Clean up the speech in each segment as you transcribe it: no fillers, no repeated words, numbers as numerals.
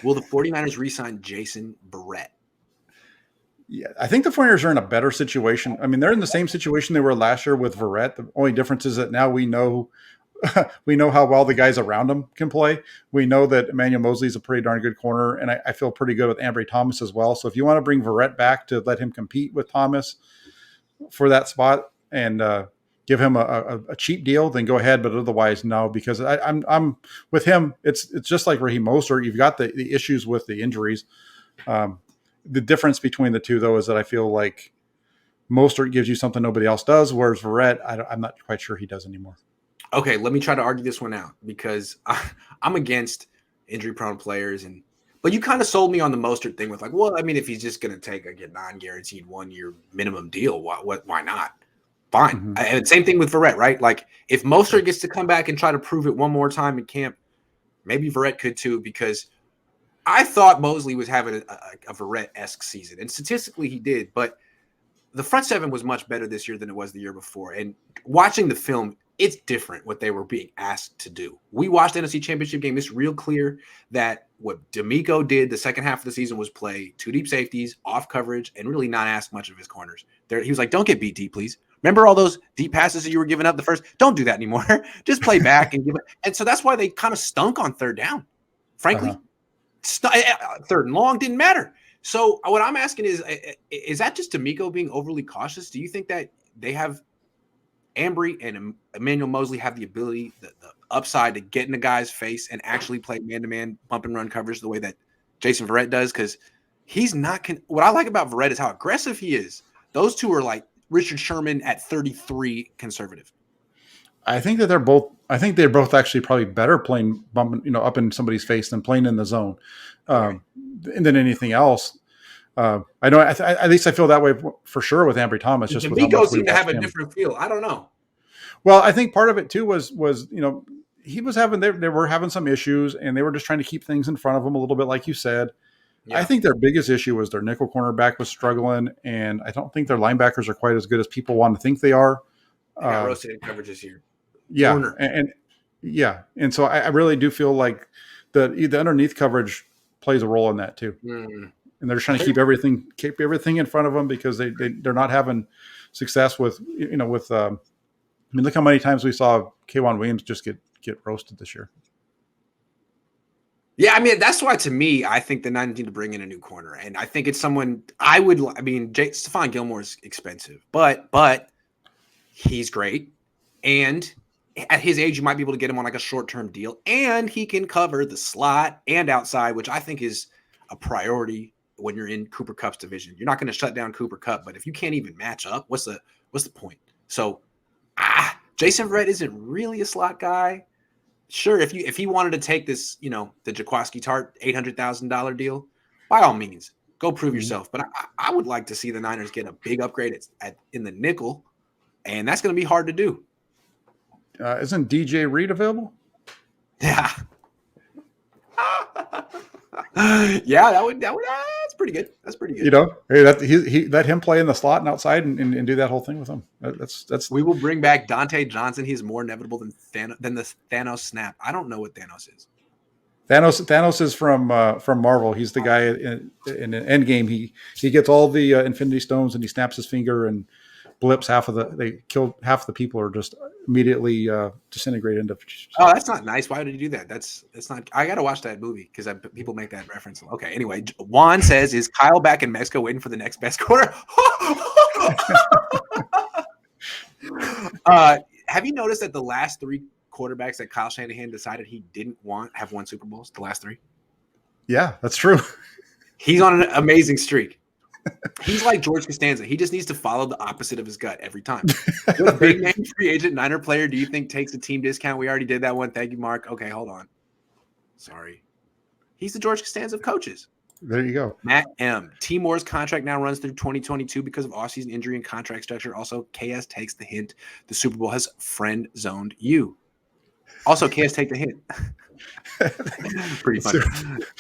Will the 49ers re-sign Jason Verrett? Yeah, I think the 49ers are in a better situation. I mean, they're in the same situation they were last year with Verrett. The only difference is that now we know we know how well the guys around him can play. We know that Emmanuel Mosley is a pretty darn good corner, and I feel pretty good with Ambry Thomas as well. So if you want to bring Verrett back to let him compete with Thomas for that spot and give him a cheap deal, then go ahead. But otherwise, no, because I'm with him. It's just like Raheem Mostert. You've got the issues with the injuries. The difference between the two, though, is that I feel like Mostert gives you something nobody else does, whereas Verrett, I'm not quite sure he does anymore. Okay, let me try to argue this one out because I'm against injury-prone players, but you kind of sold me on the Mostert thing with like, well, I mean, if he's just going to take a non-guaranteed 1-year minimum deal, why not? Fine. Mm-hmm. And same thing with Verrett, right? Like if Mostert gets to come back and try to prove it one more time in camp, maybe Verrett could too, because I thought Mosley was having a Verrett-esque season, and statistically he did, but the front seven was much better this year than it was the year before. And watching the film, it's different what they were being asked to do. We watched the NFC Championship game. It's real clear that what D'Amico did the second half of the season was play two deep safeties, off coverage, and really not ask much of his corners. He was like, don't get beat deep, please. Remember all those deep passes that you were giving up the first? Don't do that anymore. Just play back and give it. And so that's why they kind of stunk on third down. Frankly, third and long didn't matter. So what I'm asking is that just D'Amico being overly cautious? Do you think that they have Ambry and Emmanuel Mosley have the ability, the upside to get in the guy's face and actually play man-to-man bump and run coverage the way that Jason Verrett does? Because he's not what I like about Verrett is how aggressive he is. Those two are like Richard Sherman at 33 conservative. I think that they're both actually probably better playing bumping, up in somebody's face than playing in the zone, and than anything else. I know. At least I feel that way for sure with Ambry Thomas. Just with how much seemed to have a different feel. I don't know. Well, I think part of it too was he was having they were having some issues, and they were just trying to keep things in front of him a little bit, like you said. Yeah. I think their biggest issue was their nickel cornerback was struggling, and I don't think their linebackers are quite as good as people want to think they are. They got roasted in coverages here. Yeah, and so I really do feel like the underneath coverage plays a role in that too. And they're trying to keep everything in front of them because they're not having success with. I mean, look how many times we saw K'Wan Williams just get roasted this year. Yeah, I mean, that's why to me, I think the Niners need to bring in a new corner, and I think it's someone Stephon Gilmore is expensive, but he's great, and at his age, you might be able to get him on like a short-term deal, and he can cover the slot and outside, which I think is a priority when you're in Cooper Kupp's division. You're not going to shut down Cooper Kupp, but if you can't even match up, what's the point? So, Jason Verrett isn't really a slot guy. Sure, if he wanted to take this, the Jaquiski Tart $800,000 deal, by all means, go prove yourself. But I would like to see the Niners get a big upgrade in the nickel, and that's going to be hard to do. Isn't DJ Reed available? Yeah. Yeah, that would that's pretty good. That's pretty good. He let him play in the slot and outside and do that whole thing with him. That's. We will bring back Dante Johnson. He's more inevitable than the Thanos snap. I don't know what Thanos is. Thanos is from Marvel. He's the guy in Endgame. He gets all the Infinity Stones and he snaps his finger and blips they kill half the people are just immediately disintegrate into. Oh, that's not nice. Why would he do that? That's not. I got to watch that movie because people make that reference. Okay. Anyway, Juan says, "Is Kyle back in Mexico waiting for the next best quarter?" Have you noticed that the last three quarterbacks that Kyle Shanahan decided he didn't want have won Super Bowls? The last three. Yeah, that's true. He's on an amazing streak. He's like George Costanza. He just needs to follow the opposite of his gut every time. What big name free agent Niner player do you think takes a team discount? We already did that one. Thank you, Mark. Okay, hold on. Sorry. He's the George Costanza of coaches. There you go. Matt M. T. Moore's contract now runs through 2022 because of offseason injury and contract structure. Also, KS takes the hint. The Super Bowl has friend zoned you. Also, KS take the hint. Pretty funny.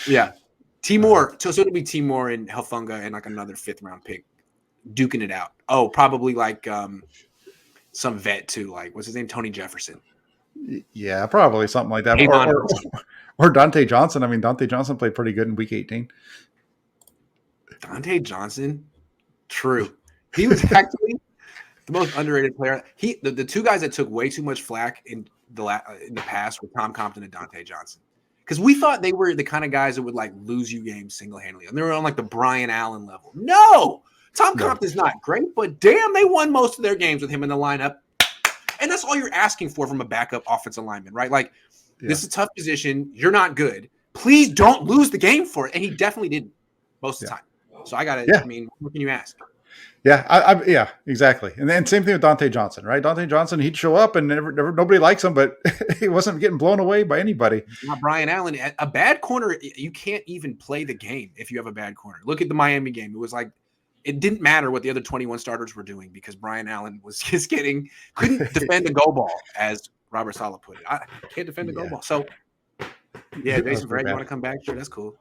Yeah. T. Moore. So it'll be T. Moore and Hufanga and like another 5th round pick duking it out. Oh, probably like some vet too. Like, what's his name? Tony Jefferson. Yeah, probably something like that. Or Dante Johnson. I mean, Dante Johnson played pretty good in Week 18. Dante Johnson, true. He was actually the most underrated player. The two guys that took way too much flack in the past were Tom Compton and Dante Johnson, because we thought they were the kind of guys that would like lose you games single handedly, and they were on like the Brian Allen level. No, Tom Compton's not great, but damn, they won most of their games with him in the lineup, and that's all you're asking for from a backup offensive lineman, right? Like this is a tough position. You're not good. Please don't lose the game for it, and he definitely didn't most of the time. So I got it. I mean, what can you ask? Yeah, yeah, exactly. And then same thing with Dante Johnson, right? Dante Johnson, he'd show up and nobody likes him, but he wasn't getting blown away by anybody. Not Brian Allen. A bad corner, you can't even play the game if you have a bad corner. Look at the Miami game. It was like it didn't matter what the other 21 starters were doing because Brian Allen was just couldn't defend a go ball, as Robert Saleh put it. I can't defend a go ball. So, yeah, Jason Verrett, you want to come back? Sure, that's cool.